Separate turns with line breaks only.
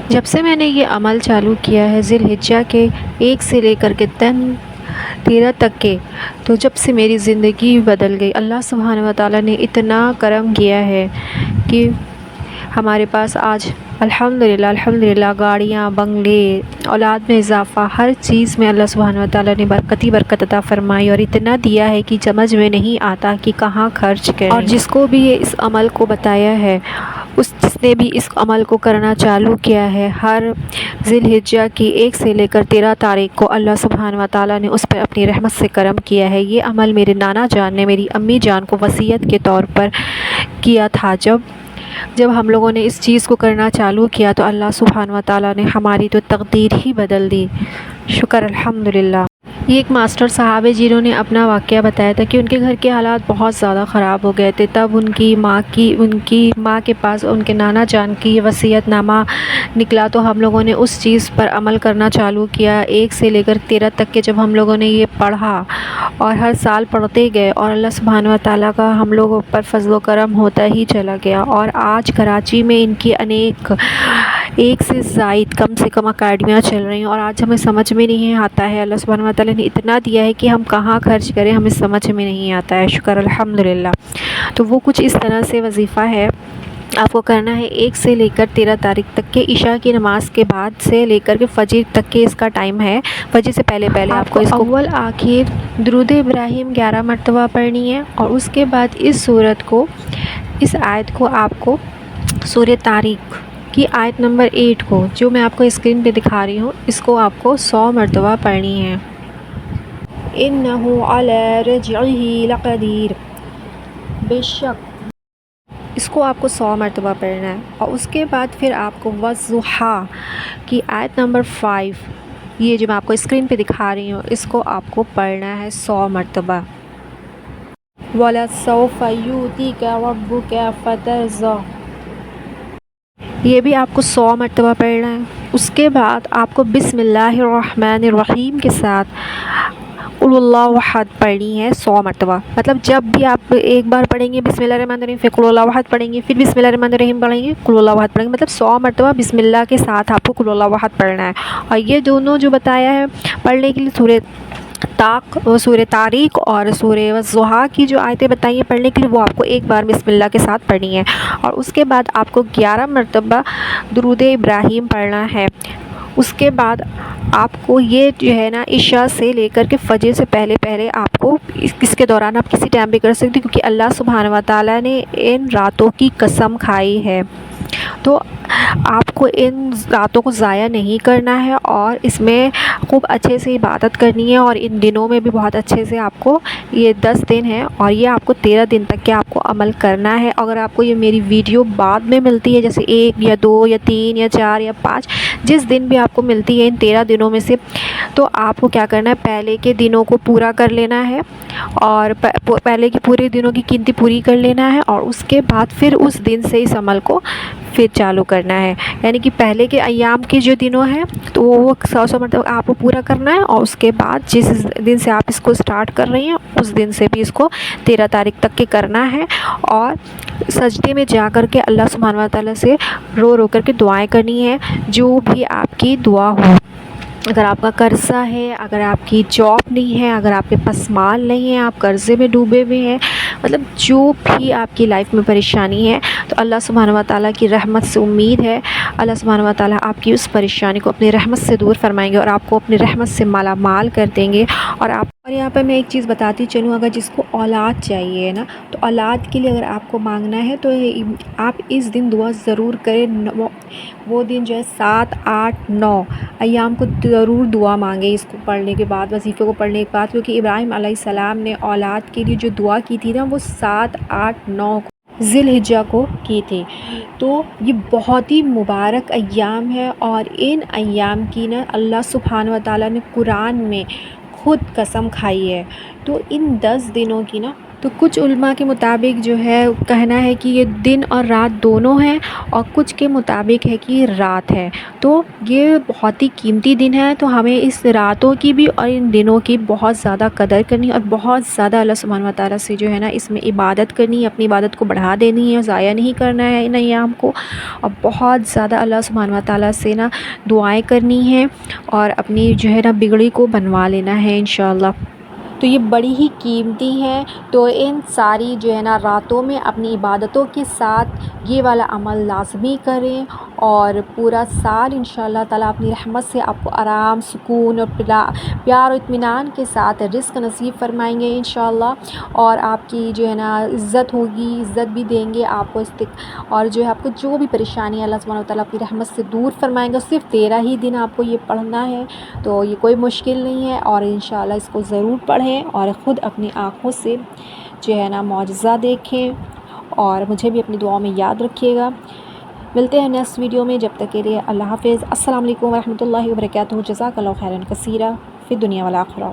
جب سے میں نے یہ عمل چالو کیا ہے ذی الحجہ کے 1 سے لے کر کے 13 تک کے، تو جب سے میری زندگی بدل گئی۔ اللہ سبحانہ و تعالیٰ نے اتنا کرم کیا ہے کہ ہمارے پاس آج الحمدللہ گاڑیاں، بنگلے، اولاد میں اضافہ، ہر چیز میں اللہ سبحانہ و تعالیٰ نے برکت عطا فرمائی اور اتنا دیا ہے کہ سمجھ میں نہیں آتا کہ کہاں خرچ کریں۔ اور جس کو بھی اس عمل کو بتایا ہے، جس نے بھی اس عمل کو کرنا چالو کیا ہے، ہر ذی الحجہ کی 1 سے لے کر 13 تاریخ کو اللہ سبحانہ و تعالیٰ نے اس پر اپنی رحمت سے کرم کیا ہے۔ یہ عمل میرے نانا جان نے میری امی جان کو وصیت کے طور پر کیا تھا۔ جب ہم لوگوں نے اس چیز کو کرنا چالو کیا تو اللہ سبحانہ و تعالیٰ نے ہماری تو تقدیر ہی بدل دی۔ شکر الحمدللہ۔ یہ ایک ماسٹر صاحب ہے جنہوں نے اپنا واقعہ بتایا تھا کہ ان کے گھر کے حالات بہت زیادہ خراب ہو گئے تھے، تب ان کی ماں کے پاس ان کے نانا جان کی یہ وصیت نامہ نکلا، تو ہم لوگوں نے اس چیز پر عمل کرنا چالو کیا۔ 1 سے لے کر 13 تک کے جب ہم لوگوں نے یہ پڑھا اور ہر سال پڑھتے گئے، اور اللہ سبحانہ و تعالیٰ کا ہم لوگوں پر فضل و کرم ہوتا ہی چلا گیا، اور آج کراچی میں ان کی ایک سے زائد کم سے کم اکیڈمیاں چل رہی ہیں، اور آج ہمیں سمجھ میں نہیں آتا ہے، اللہ سبحانہ و تعالیٰ نے اتنا دیا ہے کہ ہم کہاں خرچ کریں، ہمیں سمجھ میں نہیں آتا ہے۔ شکر الحمدللہ۔ تو وہ کچھ اس طرح سے وظیفہ ہے، آپ کو کرنا ہے 1 سے لے کر 13 تاریخ تک کے، عشاء کی نماز کے بعد سے لے کر کے فجر تک کے اس کا ٹائم ہے۔ فجر سے پہلے آپ کو اس کو اول آخر درود ابراہیم 11 مرتبہ پڑھنی ہے، اور اس کے بعد اس آیت کو آپ کو سورہ طارق کی آیت نمبر 8 کو، جو میں آپ کو اسکرین پہ دکھا رہی ہوں، اس کو آپ کو 100 مرتبہ پڑھنی ہے۔ اِنَّهُ عَلَىٰ رَجْعِهِ لَقَدِيرٌ، بے شک اس کو آپ کو 100 مرتبہ پڑھنا ہے۔ اور اس کے بعد پھر آپ کو وَالضُّحَىٰ کی آیت نمبر 5، یہ جو میں آپ کو اسکرین پہ دکھا رہی ہوں، اس کو آپ کو پڑھنا ہے 100 مرتبہ۔ وَلَسَوْفَ يُؤْتِيكَ رَبُّكَ فَتَرْضَىٰ، یہ بھی آپ کو 100 مرتبہ پڑھنا ہے۔ اس کے بعد آپ کو بسم اللہ الرحمن الرحیم کے ساتھ قل اللہ احد پڑھنی ہے 100 مرتبہ۔ مطلب جب بھی آپ ایک بار پڑھیں گے بسم اللہ الرحمن الرحیم، پھر قل اللہ احد پڑھیں گے، پھر بسم اللہ الرحمن الرحیم پڑھیں گے، قل اللہ احد پڑھیں گے، مطلب 100 مرتبہ بسم اللہ کے ساتھ آپ کو قل اللہ احد پڑھنا ہے۔ اور یہ دونوں جو بتایا ہے پڑھنے کے لیے، سورہ طارق اور سورہ والضحیٰ کی جو آیتیں بتائی ہیں پڑھنے کے لیے، وہ آپ کو ایک بار بسم اللہ کے ساتھ پڑھنی ہے۔ اور اس کے بعد آپ کو 11 مرتبہ درود ابراہیم پڑھنا ہے۔ اس کے بعد آپ کو یہ جو ہے نا، عشاء سے لے کر کے فجر سے پہلے آپ کو اس کے دوران آپ کسی ٹائم بھی کر سکتے ہیں، کیونکہ اللہ سبحانہ و تعالیٰ نے ان راتوں کی قسم کھائی ہے، تو آپ کو ان راتوں کو ضائع نہیں کرنا ہے، اور اس میں خوب اچھے سے عبادت کرنی ہے، اور ان دنوں میں بھی بہت اچھے سے آپ کو، یہ 10 دن ہیں اور یہ آپ کو 13 دن تک کے آپ کو عمل کرنا ہے۔ اگر آپ کو یہ میری ویڈیو بعد میں ملتی ہے، جیسے 1 یا 2 یا 3 یا 4 یا 5، جس دن بھی آپ کو ملتی ہے ان 13 دنوں میں سے، تو آپ کو کیا کرنا ہے، پہلے کے دنوں کو پورا کر لینا ہے، اور پہلے کے پورے دنوں کی گنتی پوری کر لینا ہے، اور اس کے بعد پھر اس دن سے اس عمل کو پھر چالو کرنا ہے۔ یعنی کہ پہلے کے ایام کے جو دنوں ہیں تو وہ 100 مرتبہ آپ کو پورا کرنا ہے، اور اس کے بعد جس دن سے آپ اس کو سٹارٹ کر رہی ہیں اس دن سے بھی اس کو 13 تاریخ تک کے کرنا ہے، اور سجدے میں جا کر کے اللہ سبحانہ و تعالیٰ سے رو کر کے دعائیں کرنی ہے، جو بھی آپ کی دعا ہو۔ اگر آپ کا قرضہ ہے، اگر آپ کی جاب نہیں ہے، اگر آپ کے پاس مال نہیں ہے، آپ قرضے میں ڈوبے ہوئے ہیں، مطلب جو بھی آپ کی لائف میں پریشانی ہے، تو اللہ سبحانہ و تعالیٰ کی رحمت سے امید ہے اللہ سبحانہ و تعالیٰ آپ کی اس پریشانی کو اپنی رحمت سے دور فرمائیں گے، اور آپ کو اپنی رحمت سے مالا مال کر دیں گے۔ اور یہاں پہ میں ایک چیز بتاتی چلوں، اگر جس کو اولاد چاہیے نا، تو اولاد کے لیے اگر آپ کو مانگنا ہے تو آپ اس دن دعا ضرور کریں۔ وہ دن جو ہے 7، 8، 9 ایام کو ضرور دعا مانگے، اس کو پڑھنے کے بعد، وظیفے کو پڑھنے کے بعد، کیونکہ ابراہیم علیہ السلام نے اولاد کے لیے جو دعا کی تھی نا، وہ 7، 8، 9 ذی الحجہ کو کی تھی۔ تو یہ بہت ہی مبارک ایام ہے، اور ان ایام کی نا اللہ سبحانہ و تعالیٰ نے قرآن میں خود قسم کھائی ہے۔ تو ان 10 دنوں کی نا تو کچھ علماء کے مطابق جو ہے کہنا ہے کہ یہ دن اور رات دونوں ہیں، اور کچھ کے مطابق ہے کہ رات ہے۔ تو یہ بہت ہی قیمتی دن ہے، تو ہمیں اس راتوں کی بھی اور ان دنوں کی بہت زیادہ قدر کرنی، اور بہت زیادہ اللہ سبحانہ و تعالیٰ سے جو ہے نا اس میں عبادت کرنی، اپنی عبادت کو بڑھا دینی ہے، ضائع نہیں کرنا ہے ان ایام کو، اور بہت زیادہ اللہ سبحانہ و تعالیٰ سے نا دعائیں کرنی ہیں، اور اپنی جو ہے نا بگڑی کو بنوا لینا ہے انشاءاللہ۔ تو یہ بڑی ہی قیمتی ہیں، تو ان ساری جو ہے نا راتوں میں اپنی عبادتوں کے ساتھ یہ والا عمل لازمی کریں، اور پورا سال انشاءاللہ تعالیٰ اپنی رحمت سے آپ کو آرام، سکون اور پیار و اطمینان کے ساتھ رزق نصیب فرمائیں گے انشاءاللہ، اور آپ کی جو ہے نا عزت ہوگی، عزت بھی دیں گے آپ کو، اور جو ہے آپ کو جو بھی پریشانی ہے اللہ سبحانہ و تعالیٰ اپنی رحمت سے دور فرمائیں گا۔ صرف 13 ہی دن آپ کو یہ پڑھنا ہے، تو یہ کوئی مشکل نہیں ہے، اور انشاءاللہ اس کو ضرور پڑھیں اور خود اپنی آنکھوں سے جو ہے نا معجزہ دیکھیں، اور مجھے بھی اپنی دعاؤں میں یاد رکھیے گا۔ ملتے ہیں نیکسٹ ویڈیو میں، جب تک کے لیے اللہ حافظ۔ السلام علیکم ورحمۃ اللہ وبرکاتہ۔ جزاک اللہ خیرا کثیرا فی الدنیا والآخرہ۔